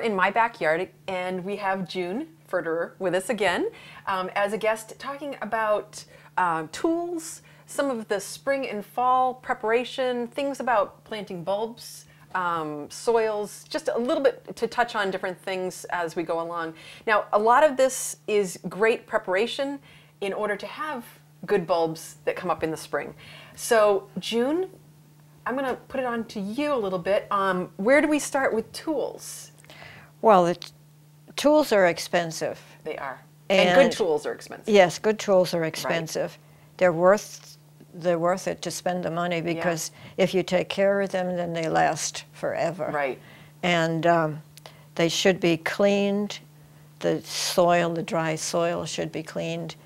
in my backyard, and we have June Fuerderer with us again as a guest, talking about tools, some of the spring and fall preparation, things about planting bulbs, soils, just a little bit to touch on different things as we go along. Now, a lot of this is great preparation in order to have good bulbs that come up in the spring. So, June, I'm going to put it on to you a little bit. Where do we start with tools? Well, the tools are expensive. They are. And good tools are expensive. Yes, good tools are expensive. Right. They're worth it to spend the money because if you take care of them, then they last forever. Right. And they should be cleaned. The soil, the dry soil should be cleaned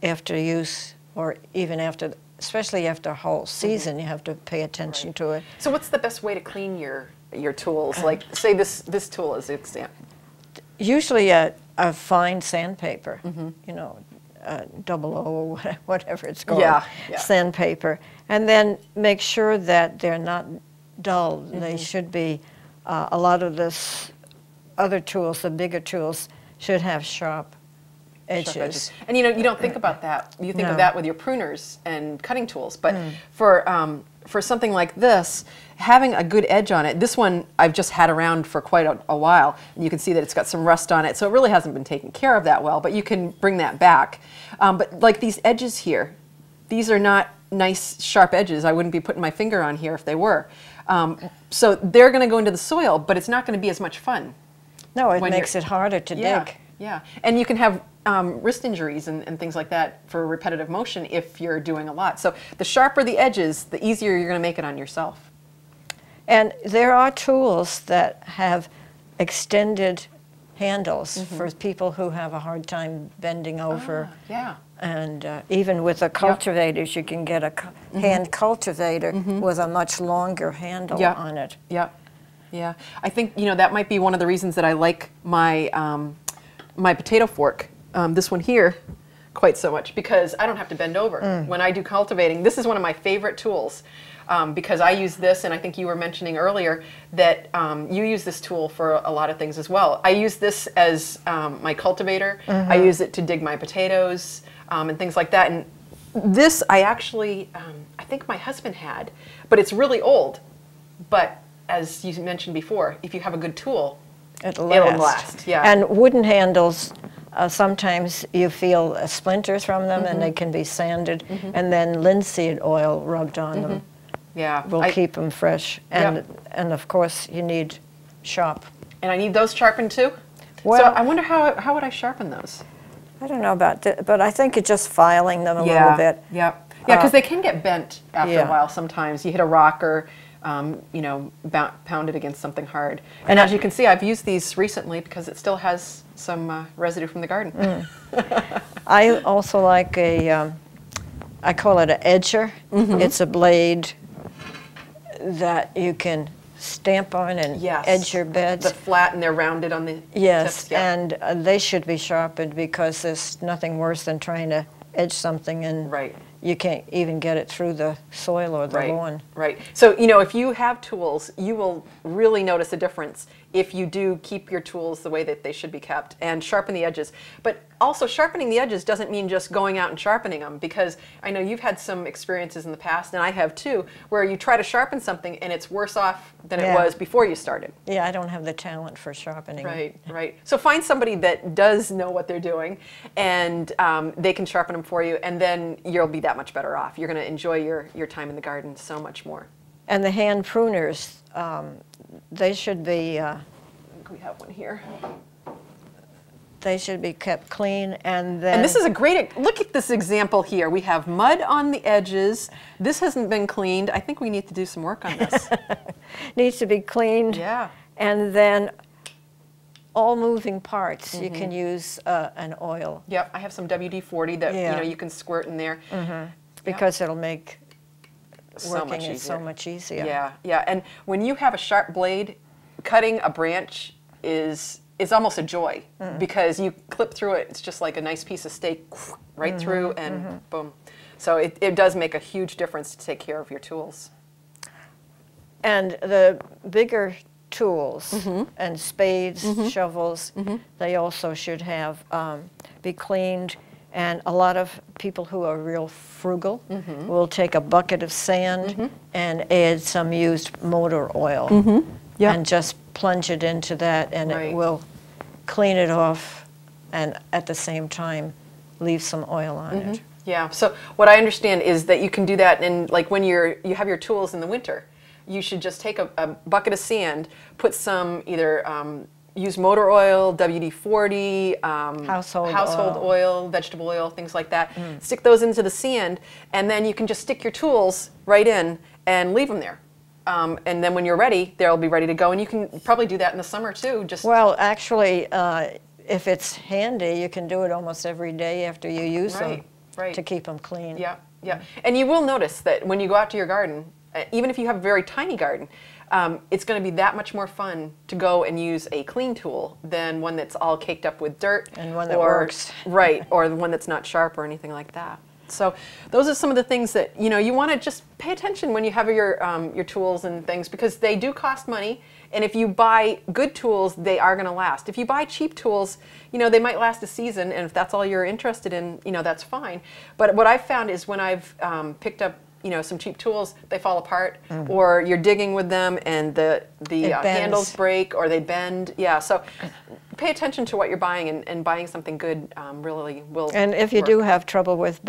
after use, or even after, especially after a whole season, you have to pay attention to it. So what's the best way to clean your tools? Like, say this tool is an example. Usually a fine sandpaper, you know, 00 or whatever it's called, sandpaper. And then make sure that they're not dull. They should be, a lot of this other tools, the bigger tools, should have sharp edges. And you know, you don't think about that. You think of that with your pruners and cutting tools. But for something like this, having a good edge on it, this one I've just had around for quite a while, and you can see that it's got some rust on it, so it really hasn't been taken care of that well, but you can bring that back. But like these edges here, these are not nice sharp edges. I wouldn't be putting my finger on here if they were. So they're going to go into the soil, but it's not going to be as much fun. No, it makes it harder to dig. Yeah, and you can have wrist injuries and things like that for repetitive motion if you're doing a lot. So the sharper the edges, the easier you're going to make it on yourself. And there are tools that have extended handles for people who have a hard time bending over. And even with the cultivators, you can get a hand cultivator with a much longer handle on it. Yeah, I think, you know, that might be one of the reasons that I like my my potato fork, this one here, quite so much, because I don't have to bend over. When I do cultivating, this is one of my favorite tools, because I use this, and I think you were mentioning earlier that you use this tool for a lot of things as well. I use this as my cultivator. I use it to dig my potatoes and things like that. And this I actually, I think my husband had, but it's really old. But as you mentioned before, if you have a good tool, it'll last. And wooden handles, sometimes you feel splinters from them, and they can be sanded, and then linseed oil rubbed on them will keep them fresh. And of course, you need sharp. And I need those sharpened too? Well, so I wonder how would I sharpen those? I don't know about that, but I think it's just filing them a little bit. Yeah, because they can get bent after a while sometimes. You hit a rock or you know, pound it against something hard. And as you can see, I've used these recently because it still has some residue from the garden. I also like I call it an edger. It's a blade that you can stamp on and edge your beds. The flat, and they're rounded on the tips. And they should be sharpened because there's nothing worse than trying to edge something and you can't even get it through the soil or the lawn. So, you know, if you have tools, you will really notice a difference if you do keep your tools the way that they should be kept and sharpen the edges. But also, sharpening the edges doesn't mean just going out and sharpening them, because I know you've had some experiences in the past, and I have too, where you try to sharpen something and it's worse off than it was before you started. Yeah, I don't have the talent for sharpening. Right. So find somebody that does know what they're doing, and they can sharpen them for you, and then you'll be that much better off. You're going to enjoy your time in the garden so much more. And the hand pruners, they should be... we have one here. They should be kept clean, and then... And this is a great... Look at this example here. We have mud on the edges. This hasn't been cleaned. I think we need to do some work on this. Needs to be cleaned. Yeah. And then all moving parts, you can use an oil. Yep, I have some WD-40 that you know you can squirt in there. Because it'll make working it so much easier. Yeah. And when you have a sharp blade, cutting a branch is almost a joy, because you clip through it. It's just like a nice piece of steak right through, and boom. So it does make a huge difference to take care of your tools. And the bigger tools and spades, shovels, they also should have be cleaned. And a lot of people who are real frugal will take a bucket of sand and add some used motor oil and just plunge it into that, and it will clean it off and at the same time leave some oil on it. Yeah, so what I understand is that you can do that, and like when you have your tools in the winter, you should just take a bucket of sand, put some either used motor oil, WD-40, household oil, vegetable oil, things like that. Stick those into the sand, and then you can just stick your tools right in and leave them there. And then when you're ready, they'll be ready to go. And you can probably do that in the summer too. Well, actually, if it's handy, you can do it almost every day after you use them to keep them clean. Yeah, yeah. And you will notice that when you go out to your garden, even if you have a very tiny garden, it's going to be that much more fun to go and use a clean tool than one that's all caked up with dirt. And one that works. Right, or the one that's not sharp or anything like that. So those are some of the things that, you want to just pay attention when you have your tools and things, because they do cost money. And if you buy good tools, they are going to last. If you buy cheap tools, they might last a season, and if that's all you're interested in, that's fine. But what I've found is when I've picked up some cheap tools, they fall apart, or you're digging with them and the handles break or they bend. Yeah, so pay attention to what you're buying, and buying something good really will. And if you do have trouble with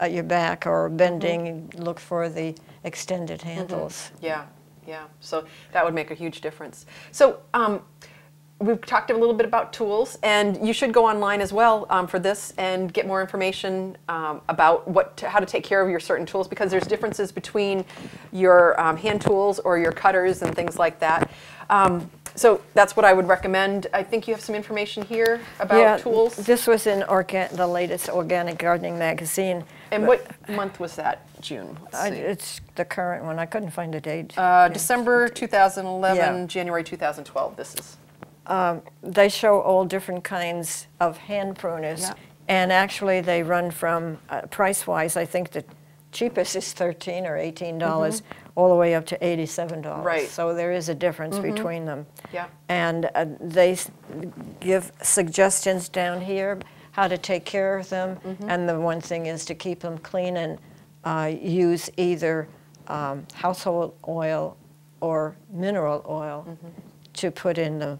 your back or bending, look for the extended handles. Yeah, yeah. So that would make a huge difference. So we've talked a little bit about tools, and you should go online as well for this and get more information about how to take care of your certain tools, because there's differences between your hand tools or your cutters and things like that. So that's what I would recommend. I think you have some information here about tools. This was in the latest Organic Gardening magazine. And what month was that? June? It's the current one. I couldn't find a date. December 2011, January 2012. This is. They show all different kinds of hand pruners, and actually they run from, price-wise, I think the cheapest is $13 or $18, all the way up to $87. Right. So there is a difference between them. Yeah. And they give suggestions down here how to take care of them, and the one thing is to keep them clean and use either household oil or mineral oil to put in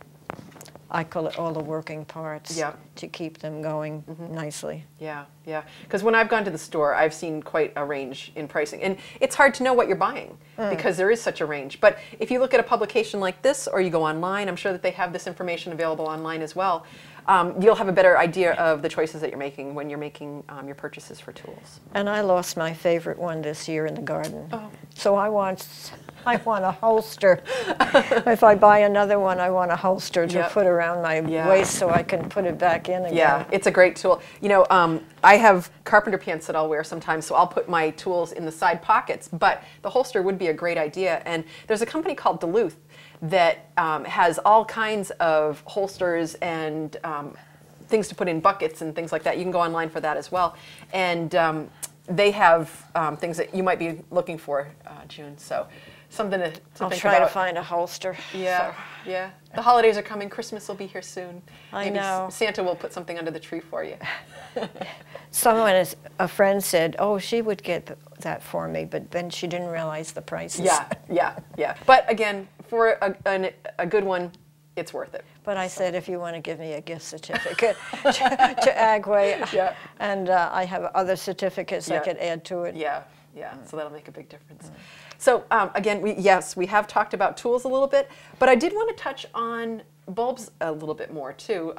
I call it all the working parts to keep them going nicely. Yeah, yeah. Because when I've gone to the store, I've seen quite a range in pricing. And it's hard to know what you're buying because there is such a range. But if you look at a publication like this, or you go online, I'm sure that they have this information available online as well. You'll have a better idea of the choices that you're making when you're making your purchases for tools. And I lost my favorite one this year in the garden. So I want a holster. If I buy another one, I want a holster to put around my waist so I can put it back in again. Yeah, it's a great tool. I have carpenter pants that I'll wear sometimes, so I'll put my tools in the side pockets, but the holster would be a great idea. And there's a company called Duluth that has all kinds of holsters and things to put in buckets and things like that. You can go online for that as well. And they have things that you might be looking for, June. So something to think about. I'll try to find a holster. Yeah, yeah. The holidays are coming. Christmas will be here soon. I know. Santa will put something under the tree for you. A friend said, oh, she would get that for me, but then she didn't realize the prices. Yeah, yeah, yeah. But again, for a good one, it's worth it. But I said, if you want to give me a gift certificate to Agway, and I have other certificates I could add to it. Yeah, yeah. So that'll make a big difference. So again, we have talked about tools a little bit, but I did want to touch on bulbs a little bit more too.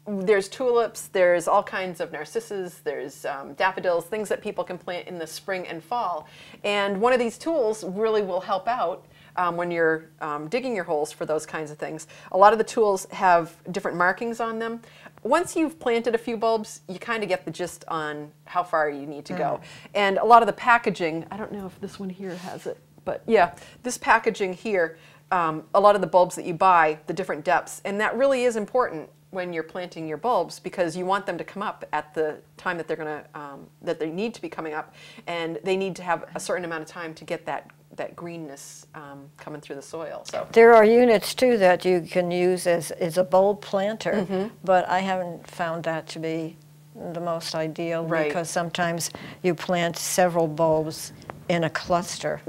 There's tulips, there's all kinds of narcissus, there's daffodils, things that people can plant in the spring and fall. And one of these tools really will help out when you're digging your holes for those kinds of things. A lot of the tools have different markings on them. Once you've planted a few bulbs, you kind of get the gist on how far you need to go. And a lot of the packaging, I don't know if this one here has it, but yeah, this packaging here, a lot of the bulbs that you buy, the different depths, and that really is important when you're planting your bulbs, because you want them to come up at the time that they're going to that they need to be coming up, and they need to have a certain amount of time to get that that greenness coming through the soil. So there are units too that you can use as a bulb planter, but I haven't found that to be the most ideal, because sometimes you plant several bulbs in a cluster,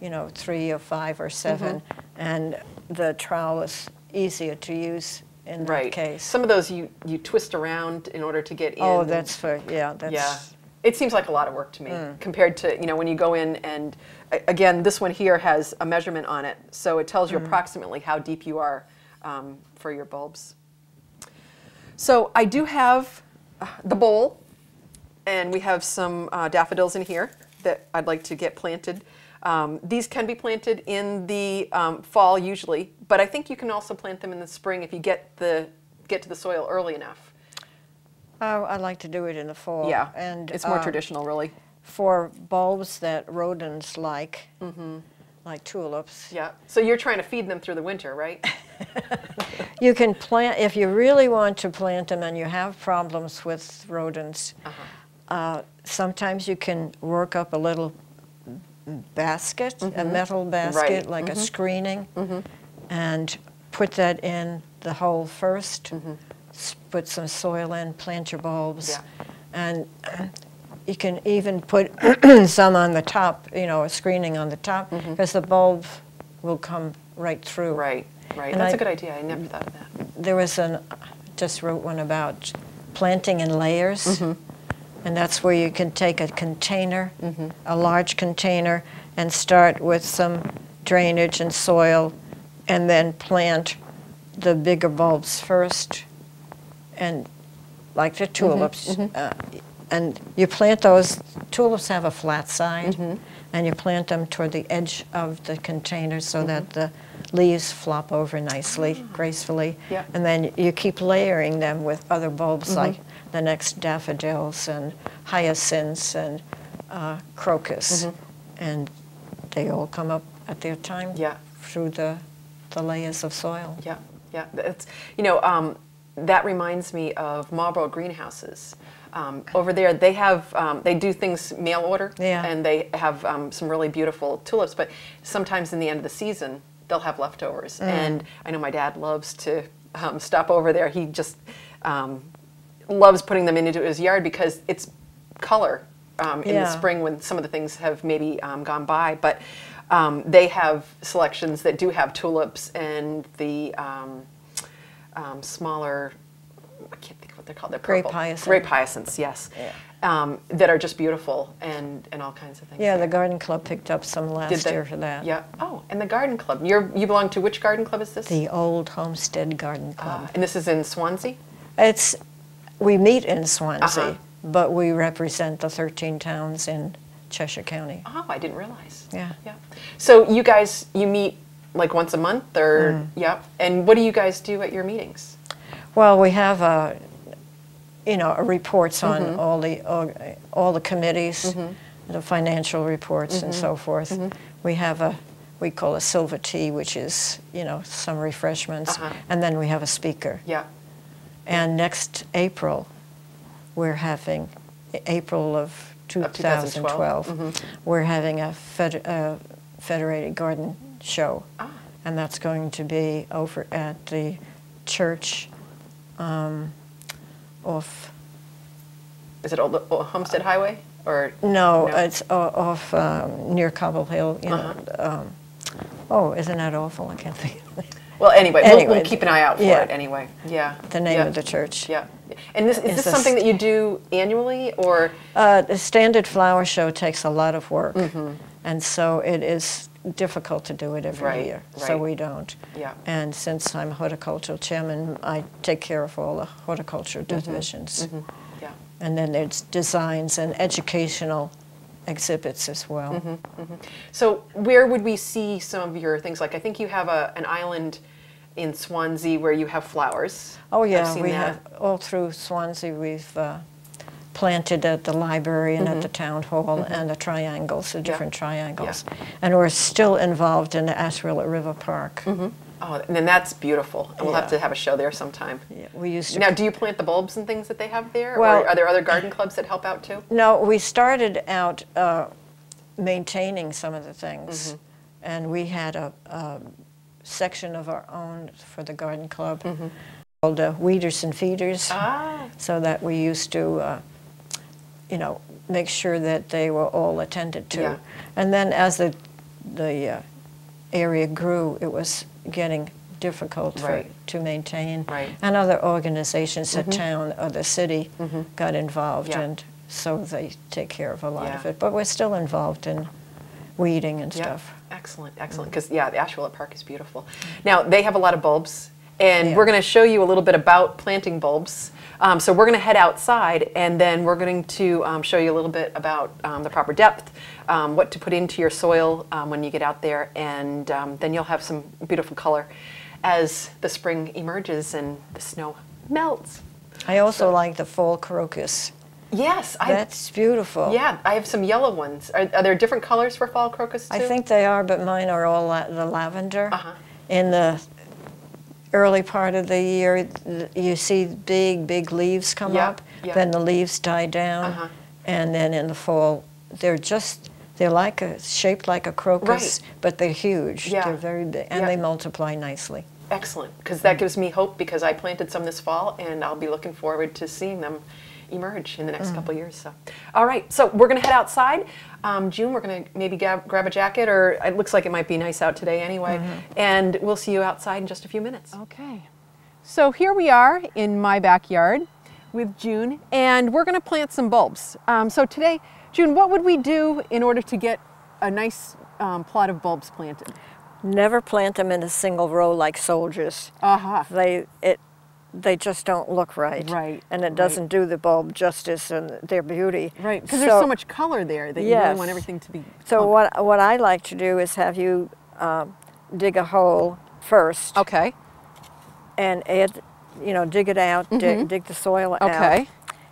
you know, 3 or 5 or 7, and the trowel is easier to use in that case. Some of those you twist around in order to get in. Oh, that's for, that's... Yeah. It seems like a lot of work to me compared to, you know, when you go in and, again, this one here has a measurement on it, so it tells you approximately how deep you are for your bulbs. So I do have the bowl, and we have some daffodils in here that I'd like to get planted. These can be planted in the fall usually, but I think you can also plant them in the spring if you get to the soil early enough. Oh, I like to do it in the fall. Yeah, and it's more traditional, really. For bulbs that rodents like tulips. Yeah, so you're trying to feed them through the winter, right? You can plant, if you really want to plant them and you have problems with rodents, sometimes you can work up a little basket, a metal basket, like a screening, and put that in the hole first. Put some soil in, plant your bulbs, and you can even put some on the top, you know, a screening on the top, because the bulb will come right through. Right. And that's a good idea. I never thought of that. There was just wrote one about planting in layers, and that's where you can take a container, a large container, and start with some drainage and soil, and then plant the bigger bulbs first. And like the tulips, and you plant those, tulips have a flat side, and you plant them toward the edge of the container so that the leaves flop over nicely, gracefully, and then you keep layering them with other bulbs like the next daffodils and hyacinths and crocus, and they all come up at their time through the layers of soil. Yeah, it's, you know, that reminds me of Marlborough greenhouses. Over there, they have they do things mail order, and they have some really beautiful tulips. But sometimes in the end of the season, they'll have leftovers. And I know my dad loves to stop over there. He just loves putting them into his yard because it's color in the spring when some of the things have maybe gone by. But they have selections that do have tulips and the smaller, I can't think of what they're called. They're purple. Grape hyacinths, yes. That are just beautiful and all kinds of things. Yeah, the garden club picked up some last year for that. Yeah. Oh, and the garden club. You belong to which garden club is this? The Old Homestead Garden Club. And this is in Swanzey? We meet in Swanzey, but we represent the 13 towns in Cheshire County. Oh, I didn't realize. Yeah. So you meet like once a month, or and what do you guys do at your meetings? Well, we have reports on all the committees, the financial reports and so forth. We have we call a silver tea, which is some refreshments, and then we have a speaker. And next April, we're having April of 2012. We're having a Federated Garden show, and that's going to be over at the church off. Is it Old Homestead Highway or no? It's off near Cobble Hill. Isn't that awful? I can't think of it. Well, anyway, we'll keep an eye out for it anyway. Yeah. The name of the church. Yeah. And is this something that you do annually, or? The Standard Flower Show takes a lot of work, and so it is difficult to do it every year, so we don't. And since I'm horticultural chairman, I take care of all the horticulture divisions. And then there's designs and educational exhibits as well. So where would we see some of your things? Like I think you have an island in Swanzey where you have flowers. Oh yeah, we have all through Swanzey. We've planted at the library and at the town hall and the triangles, the different triangles. And we're still involved in the Ashwilla River Park. Oh, and then that's beautiful. And we'll have to have a show there sometime. We used to. Now, do you plant the bulbs and things that they have there? Well, or are there other garden clubs that help out too? No, we started out maintaining some of the things. and we had a section of our own for the garden club called Weeders and Feeders, so that we used to, you know, make sure that they were all attended to. Yeah. And then as the area grew, it was getting difficult to maintain. And other organizations at town or the city got involved, and so they take care of a lot of it. But we're still involved in weeding and stuff. Excellent, excellent. Because, the Asheville Park is beautiful. Now, they have a lot of bulbs, and we're going to show you a little bit about planting bulbs. So we're going to head outside, and then we're going to show you a little bit about the proper depth, what to put into your soil when you get out there, and then you'll have some beautiful color as the spring emerges and the snow melts. I also like the fall crocus. Yes. That's beautiful. Yeah, I have some yellow ones. Are there different colors for fall crocus too? I think they are, but mine are all the lavender. In the early part of the year, you see big leaves come up, then the leaves die down, and then in the fall, they're shaped like a crocus, but they're huge. They're very big, and they multiply nicely. Excellent, because that gives me hope, because I planted some this fall, and I'll be looking forward to seeing them emerge in the next couple of years. So, all right, so we're going to head outside. June, we're going to maybe grab a jacket, or it looks like it might be nice out today anyway, and we'll see you outside in just a few minutes. Okay, so here we are in my backyard with June, and we're going to plant some bulbs. So today, June, what would we do in order to get a nice plot of bulbs planted? Never plant them in a single row like soldiers. They just don't look right. And it doesn't do the bulb justice and their beauty. Because there's so much color there that you really want everything to be So what I like to do is have you dig a hole first. And add, dig it out, dig the soil out.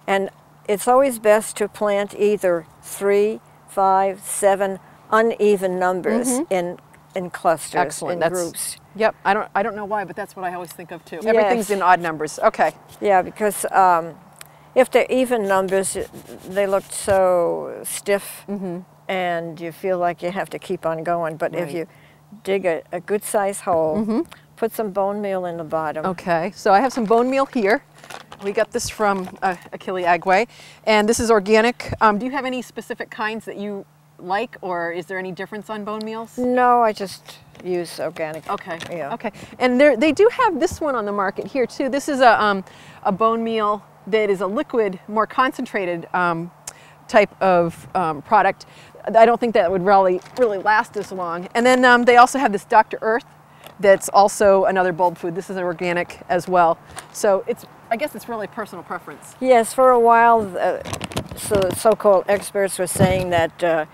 And it's always best to plant either 3, 5, 7 uneven numbers in clusters, in groups. Yep, I don't know why, but that's what I always think of too. Everything's in odd numbers. Yeah, because if they're even numbers, they look so stiff, and you feel like you have to keep on going. But if you dig a good size hole, put some bone meal in the bottom. So I have some bone meal here. We got this from Achille Agway, and this is organic. Do you have any specific kinds that you like, or is there any difference on bone meals? No, I just use organic. And they do have this one on the market here too. This is a bone meal that is a liquid, more concentrated type of product. I don't think that would really last as long. And then they also have this Dr. Earth that's also another bulb food. This is organic as well. So I guess it's really personal preference. Yes, for a while, so-called experts were saying that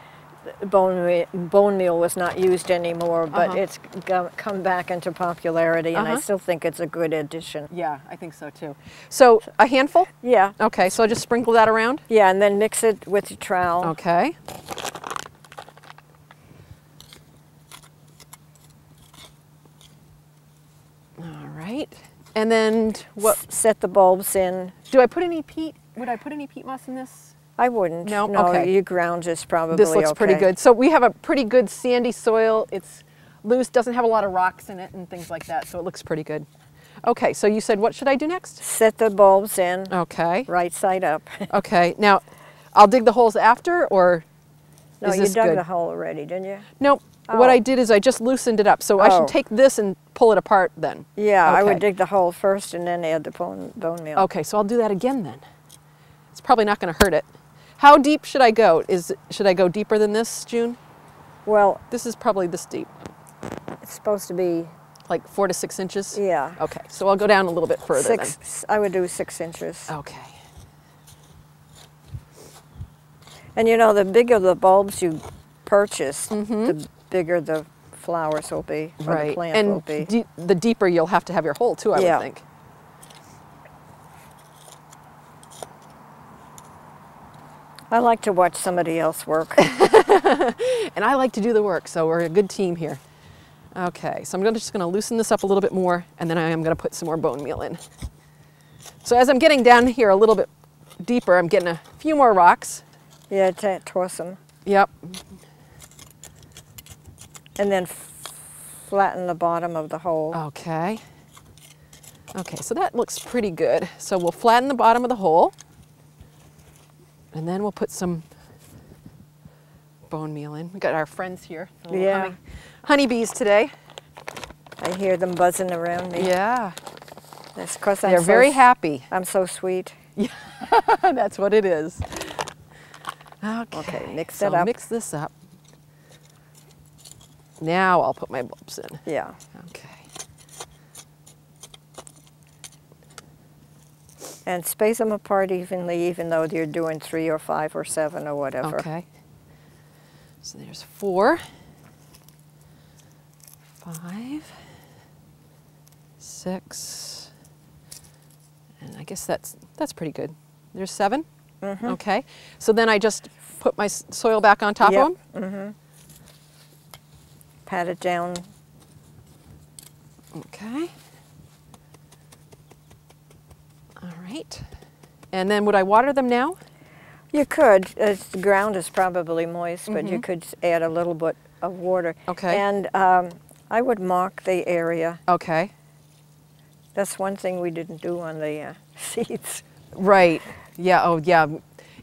bone meal was not used anymore, but it's come back into popularity, and I still think it's a good addition. Yeah, I think so too. So a handful? Yeah. Okay, so I'll just sprinkle that around? Yeah, and then mix it with your trowel. Okay. All right. And then what? Set the bulbs in. Do I put any peat? Would I put any peat moss in this? I wouldn't. No? No, Okay. your ground is probably This looks pretty good. So we have a pretty good sandy soil. It's loose, doesn't have a lot of rocks in it and things like that, so it looks pretty good. Okay, so you said what should I do next? Set the bulbs in. Okay. Right side up. Okay, now I'll dig the holes after, or No, is you this dug good? the hole already, didn't you? Nope. What I did is I just loosened it up, so I should take this and pull it apart then. Yeah, I Okay. would dig the hole first and then add the bone meal. Okay, so I'll do that again then. It's probably not going to hurt it. How deep should I go? Should I go deeper than this, June? Well, This is probably this deep, it's supposed to be, like 4 to 6 inches? yeah. Okay, so I'll go down a little bit further then. I would do 6 inches. Okay. And the bigger the bulbs you purchase, the bigger the flowers will be, or the plant will be. And the deeper you'll have to have your hole too, I would think. I like to watch somebody else work. And I like to do the work, so we're a good team here. Okay, so I'm just going to loosen this up a little bit more, and then I am going to put some more bone meal in. So as I'm getting down here a little bit deeper, I'm getting a few more rocks. Yeah, toss them. Yep. And then flatten the bottom of the hole. Okay. Okay, so that looks pretty good. So we'll flatten the bottom of the hole, and then we'll put some bone meal in. We got our friends here. Yeah. Honeybees today. I hear them buzzing around me. Yeah. That's 'cause They're very happy. I'm so sweet. Yeah, that's what it is. Okay, mix so it up. Mix this up. Now I'll put my bulbs in. Yeah. Okay. And space them apart evenly, even though you're doing 3 or 5 or 7 or whatever. Okay. So there's 4, 5, 6, and I guess that's pretty good. There's 7. Mm-hmm. Okay. So then I just put my soil back on top of them. Mm-hmm. Pat it down. Okay. All right. And then would I water them now? You could. The ground is probably moist, but you could add a little bit of water. Okay. And I would mark the area. Okay. That's one thing we didn't do on the seeds. Right. Yeah. Oh, yeah.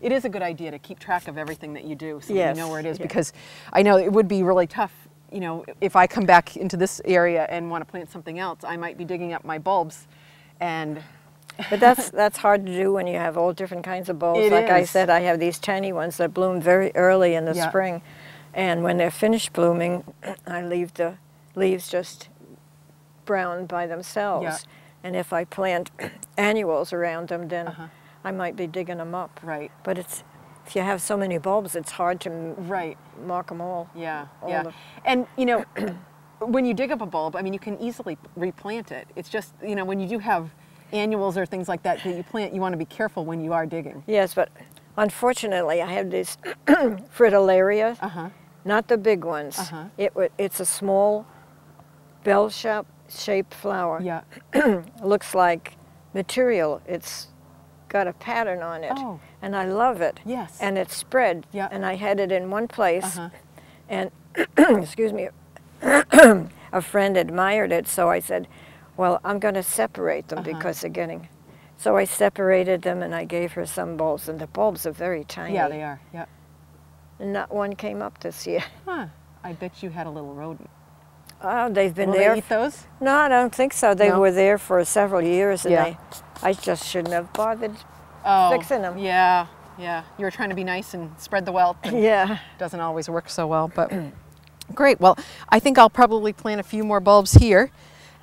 It is a good idea to keep track of everything that you do so Yes. you know where it is, Yeah. because I know it would be really tough. You know, if I come back into this area and want to plant something else, I might be digging up my bulbs, and But that's hard to do when you have all different kinds of bulbs. It Like I is. said, I have these tiny ones that bloom very early in the Yeah. spring. And when they're finished blooming, I leave the leaves just brown by themselves. Yeah. And if I plant annuals around them, then Uh-huh. I might be digging them up. right, But if you have so many bulbs, it's hard to right, mark them all. yeah, All yeah. the- And you know, when you dig up a bulb, I mean, you can easily replant it. It's just, you know, when you do have annuals or things like that that you plant, you want to be careful when you are digging. Yes, but unfortunately, I have these fritillarias. Uh-huh. Not the big ones. Uh-huh. It's a small bell-shaped flower. Yeah. Looks like material. It's got a pattern on it. Oh. And I love it. Yes. And it's spread. Yeah. And I had it in one place. Uh-huh. And, excuse me, a friend admired it, so I said, well, I'm going to separate them because they're getting... So I separated them and I gave her some bulbs, and the bulbs are very tiny. Yeah, they are. Yeah. And not one came up this year. Huh. I bet you had a little rodent. Oh, they've been Will there. they eat those? No, I don't think so. They No? were there for several years, and Yeah. I just shouldn't have bothered Oh, fixing them. Yeah, yeah. You were trying to be nice and spread the wealth. And Yeah. doesn't always work so well, but great. Well, I think I'll probably plant a few more bulbs here,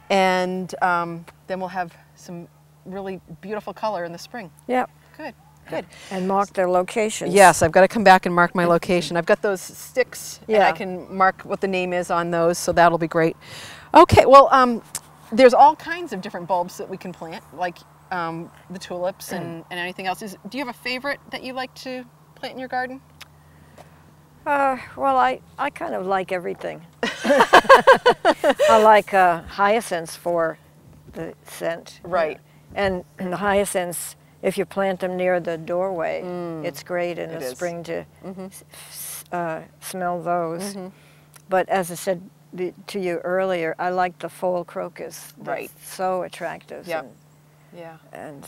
and then we'll have some really beautiful color in the spring. Yep. Good, good. And mark their locations. Yes, I've got to come back and mark my location. I've got those sticks, and Yeah. I can mark what the name is on those, so that'll be great. Okay, well, there's all kinds of different bulbs that we can plant, like the tulips and anything else. Do you have a favorite that you like to plant in your garden? Well, I kind of like everything. I like hyacinths for the scent. Right. And the hyacinths, if you plant them near the doorway, it's great in It the is. spring to smell those. But as I said to you earlier, I like the fall crocus. They're Right. so attractive. Yep. Yeah. And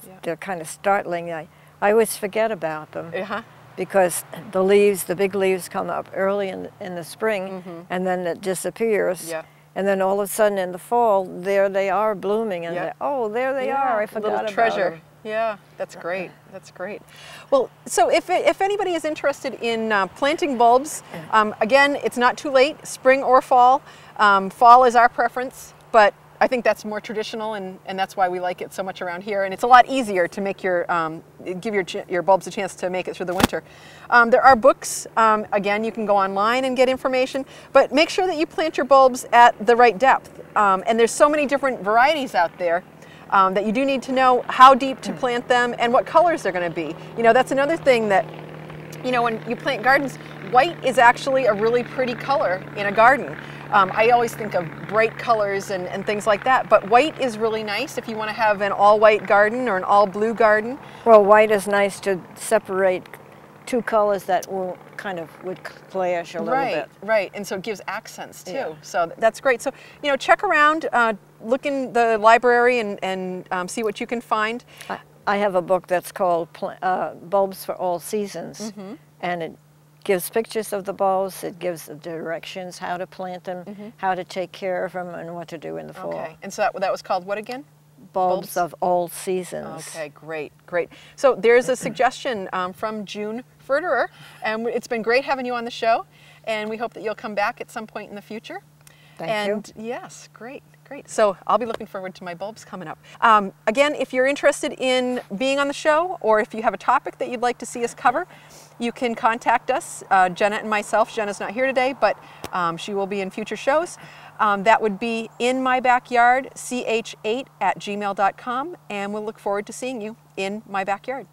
Yeah. they're kind of startling. I always forget about them Uh-huh. because the leaves, the big leaves come up early in the spring, and then it disappears. Yeah. And then all of a sudden in the fall, there they are blooming, and Yeah. oh, there they are. I forgot little about treasure. them. Yeah, that's great. That's great. Well, so if anybody is interested in planting bulbs, again, it's not too late, spring or fall. Fall is our preference, but I think that's more traditional, and that's why we like it so much around here. And it's a lot easier to make give your bulbs a chance to make it through the winter. There are books. Again, you can go online and get information, but make sure that you plant your bulbs at the right depth. And there's so many different varieties out there that you do need to know how deep to plant them and what colors they're going to be. You know, that's another thing that, you know, when you plant gardens, white is actually a really pretty color in a garden. I always think of bright colors and things like that, but white is really nice if you want to have an all-white garden or an all-blue garden. Well, white is nice to separate two colors that kind of would clash a little bit. Right, and so it gives accents too. Yeah. So that's great. So, you know, check around, look in the library and see what you can find. I have a book that's called Bulbs for All Seasons, and it gives pictures of the bulbs, it gives the directions, how to plant them, how to take care of them, and what to do in the fall. Okay, and so that was called what again? Bulbs of All Seasons. Okay, great, great. So there's a suggestion from June Fuerderer, and it's been great having you on the show, and we hope that you'll come back at some point in the future. Thank you. Yes, great, great. So I'll be looking forward to my bulbs coming up. Again, if you're interested in being on the show, or if you have a topic that you'd like to see us cover, you can contact us, Jenna and myself. Jenna's not here today, but she will be in future shows. That would be inmybackyardch8@gmail.com, and we'll look forward to seeing you in my backyard.